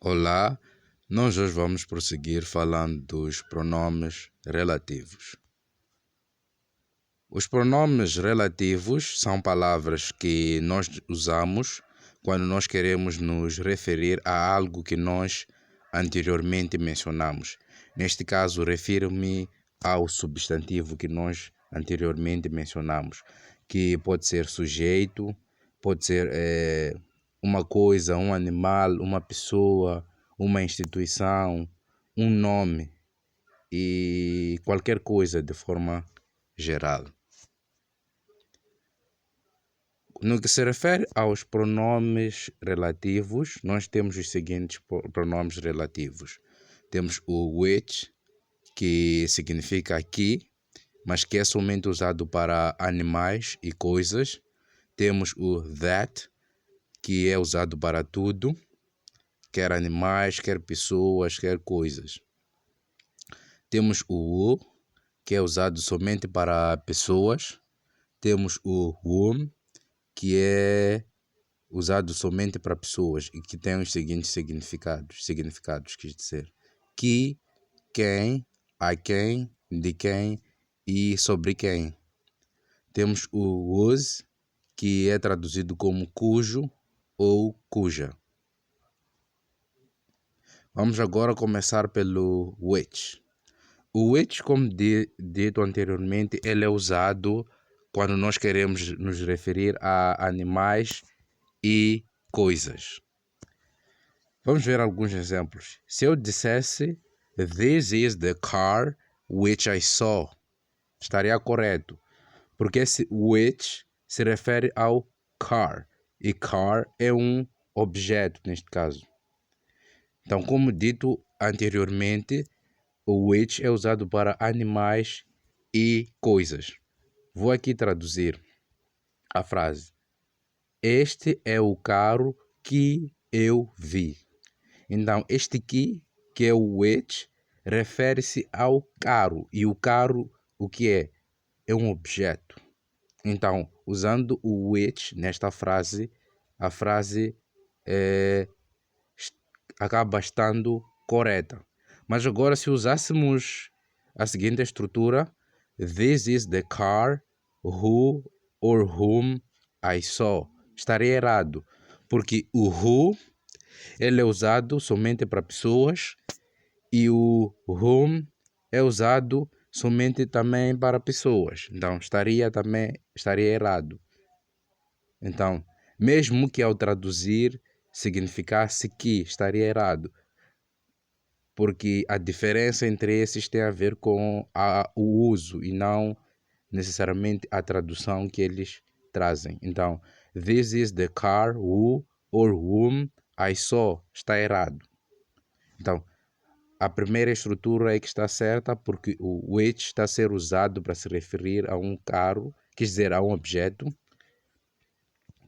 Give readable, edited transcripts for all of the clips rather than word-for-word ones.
Olá, nós hoje vamos prosseguir falando dos pronomes relativos. Os pronomes relativos são palavras que nós usamos quando nós queremos nos referir a algo que nós anteriormente mencionamos. Neste caso, refiro-me ao substantivo que nós anteriormente mencionamos, que pode ser sujeito, pode ser uma coisa, um animal, uma pessoa, uma instituição, um nome e qualquer coisa de forma geral. No que se refere aos pronomes relativos, nós temos os seguintes pronomes relativos. Temos o which, que significa aqui, mas que é somente usado para animais e coisas. Temos o that, que é usado para tudo, quer animais, quer pessoas, quer coisas. Temos o who, que é usado somente para pessoas. Temos o whom, que é usado somente para pessoas e que tem os seguintes significados, quis dizer, que, quem, a quem, de quem e sobre quem. Temos o whose, que é traduzido como cujo ou cuja. Vamos agora começar pelo which. O which, como dito anteriormente, ele é usado quando nós queremos nos referir a animais e coisas. Vamos ver alguns exemplos. Se eu dissesse "This is the car which I saw", estaria correto, porque esse which se refere ao car, e car é um objeto neste caso. Então, como dito anteriormente, o which é usado para animais e coisas. Vou aqui traduzir a frase. Este é o carro que eu vi. Então, este que é o which, refere-se ao carro. E o carro, o que é? É um objeto. Então, usando o which nesta frase, a frase acaba estando correta. Mas agora, se usássemos a seguinte estrutura, "This is the car who or whom I saw", estaria errado, porque o who ele é usado somente para pessoas e o whom é usado somente também para pessoas. Então, estaria errado. Então, mesmo que ao traduzir significasse que, estaria errado, porque a diferença entre esses tem a ver com o uso e não necessariamente a tradução que eles trazem. Então, "This is the car who or whom I saw", está errado. Então, a primeira estrutura é que está certa, porque o which está a ser usado para se referir a um carro, quer dizer, a um objeto,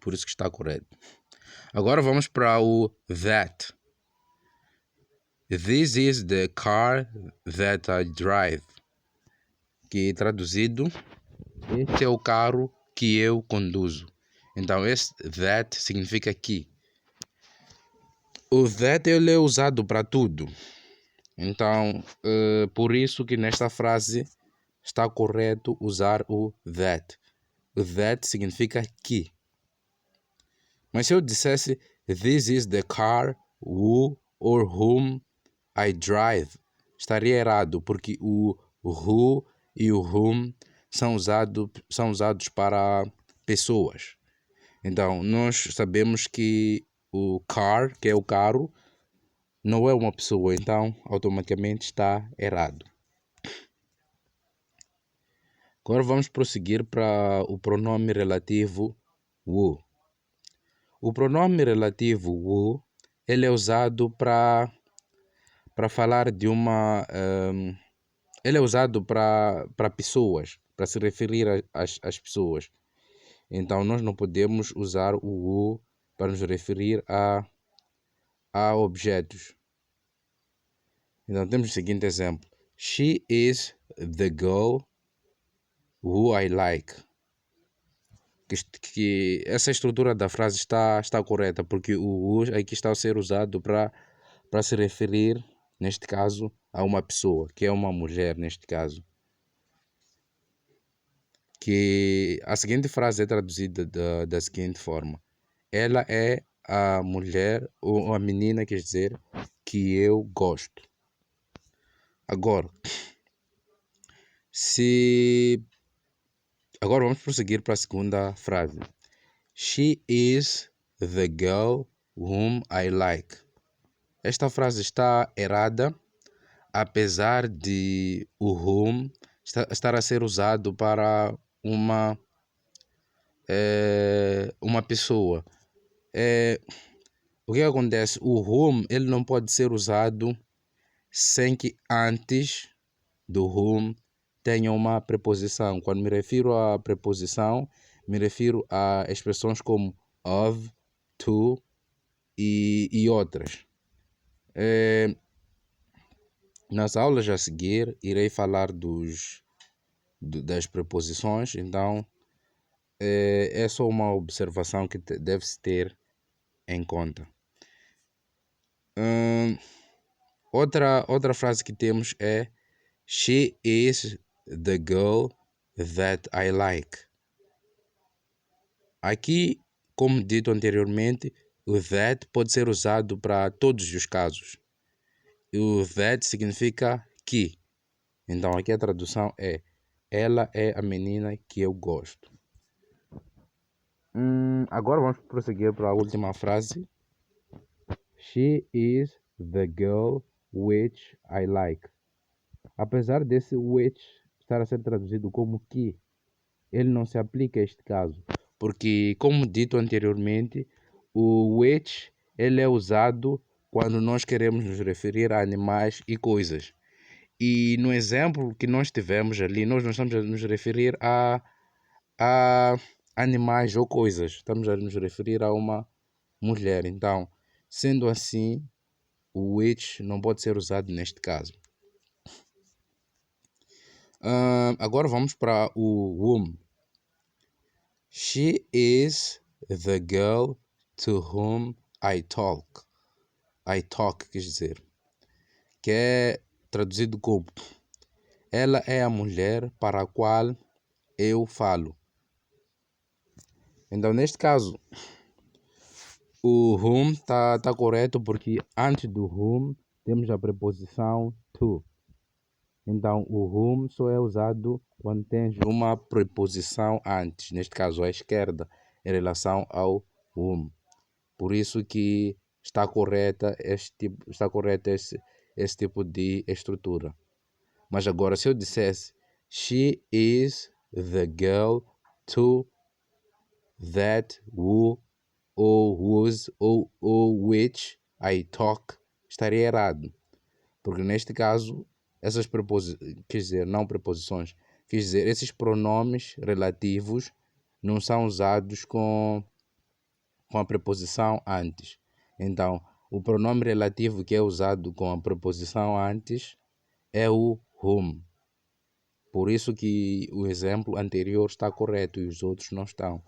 por isso que está correto. Agora vamos para o that. "This is the car that I drive", que traduzido, este é o carro que eu conduzo. Então, esse that significa que. O that ele é usado para tudo. Então, por isso que nesta frase está correto usar o that. O that significa que. Mas se eu dissesse "This is the car who or whom I drive", estaria errado, porque o who e o whom são usados para pessoas. Então, nós sabemos que o car, que é o carro, não é uma pessoa, então automaticamente está errado. Agora vamos prosseguir para o pronome relativo who. O pronome relativo who, ele é usado para falar de uma... ele é usado para pessoas, para se referir às pessoas. Então, nós não podemos usar o who para nos referir a objetos. Então, temos o seguinte exemplo. "She is the girl who I like". Que essa estrutura da frase está correta, porque o who aqui está a ser usado para para se referir, neste caso, a uma pessoa, que é uma mulher, neste caso. Que a seguinte frase é traduzida da seguinte forma: ela é a mulher ou a menina, quer dizer, que eu gosto. Agora, agora vamos prosseguir para a segunda frase. She is the girl whom I like. Esta frase está errada, apesar de o whom estar a ser usado para uma pessoa. O que acontece? O whom ele não pode ser usado sem que antes do whom tenha uma preposição. Quando me refiro à preposição, me refiro a expressões como of, to e outras. Nas aulas a seguir, irei falar das preposições, então é só uma observação que deve-se ter em conta. Outra frase que temos é She is the girl that I like. Aqui, como dito anteriormente, o that pode ser usado para todos os casos. O that significa que. Então aqui a tradução é ela é a menina que eu gosto. Agora vamos prosseguir para a última frase. She is the girl which I like. Apesar desse which estar a ser traduzido como que, ele não se aplica a este caso. Porque, como dito anteriormente, o which ele é usado quando nós queremos nos referir a animais e coisas. E no exemplo que nós tivemos ali, nós não estamos a nos referir a animais ou coisas. Estamos a nos referir a uma mulher. Então, sendo assim, o which não pode ser usado neste caso. Agora vamos para o whom. She is the girl to whom I talk. I talk, quer dizer, que é traduzido como ela é a mulher para a qual eu falo. Então, neste caso, o whom está correto porque antes do whom temos a preposição to. Então, o whom só é usado quando tens uma preposição antes, neste caso à esquerda, em relação ao whom. Por isso que está correta esse tipo de estrutura. Mas agora, se eu dissesse she is the girl to that who ou whose ou which I talk, estaria errado. Porque neste caso, essas esses pronomes relativos não são usados com a preposição antes. Então, o pronome relativo que é usado com a preposição antes é o whom. Por isso que o exemplo anterior está correto e os outros não estão.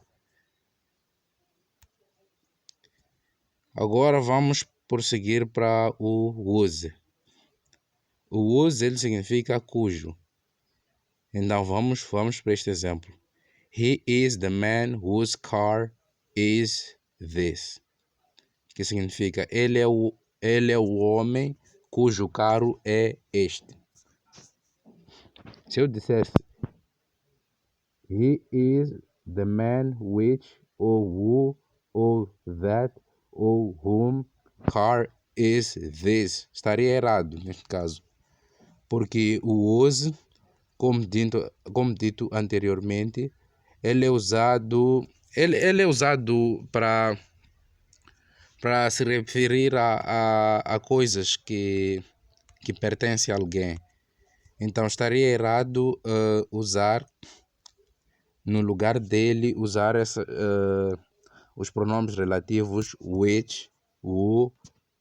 Agora vamos prosseguir para o whose. O whose ele significa cujo. Então vamos para este exemplo. He is the man whose car is this. Que significa ele é o homem cujo carro é este. Se eu dissesse he is the man which ou who ou that ou whom car is this, estaria errado neste caso. Porque o whose, como dito anteriormente, ele é usado para se referir a coisas que pertencem a alguém. Então estaria errado usar, no lugar dele, usar os pronomes relativos which, who,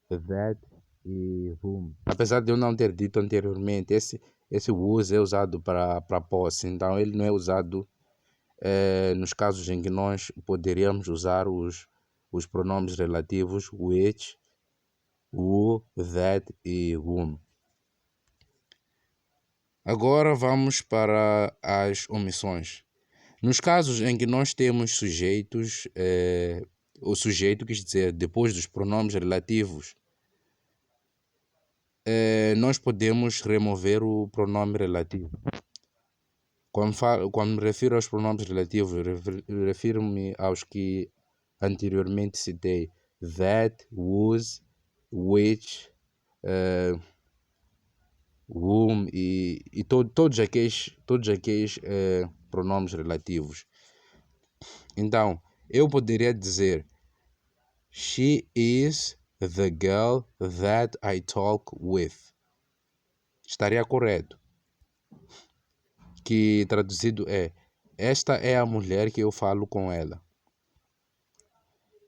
that e whom. Apesar de eu não ter dito anteriormente, esse whose é usado para posse, então ele não é usado nos casos em que nós poderíamos usar os pronomes relativos which, who, that e whom. Agora vamos para as omissões. Nos casos em que nós temos sujeitos, o sujeito quer dizer depois dos pronomes relativos, nós podemos remover o pronome relativo. Quando me refiro aos pronomes relativos, refiro-me aos que anteriormente citei: that, whose, which, whom e todos aqueles pronomes relativos. Então, eu poderia dizer: she is the girl that I talk with. Estaria correto. Que traduzido é: esta é a mulher que eu falo com ela.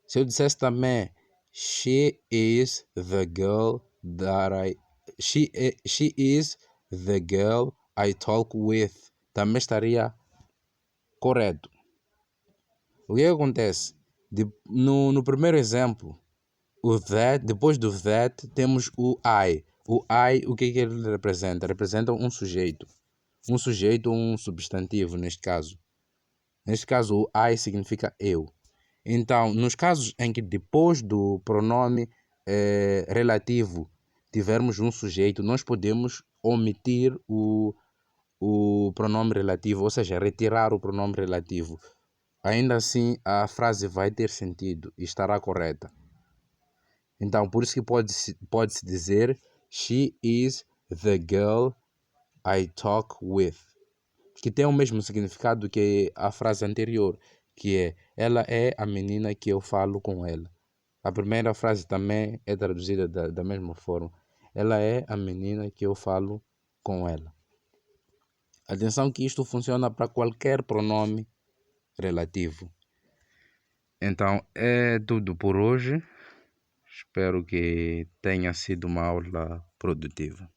Se eu dissesse também: she is the girl I talk with, também estaria correto. O que acontece? No primeiro exemplo, o that, depois do that, temos o I. O I, o que ele representa? Representa um sujeito. Um sujeito ou um substantivo, neste caso. Neste caso, o I significa eu. Então, nos casos em que depois do pronome relativo tivermos um sujeito, nós podemos omitir o pronome relativo, ou seja, retirar o pronome relativo. Ainda assim, a frase vai ter sentido e estará correta. Então, por isso que pode-se dizer: she is the girl I talk with, que tem o mesmo significado que a frase anterior, que é: ela é a menina que eu falo com ela. A primeira frase também é traduzida da mesma forma: ela é a menina que eu falo com ela. Atenção que isto funciona para qualquer pronome relativo. Então, é tudo por hoje. Espero que tenha sido uma aula produtiva.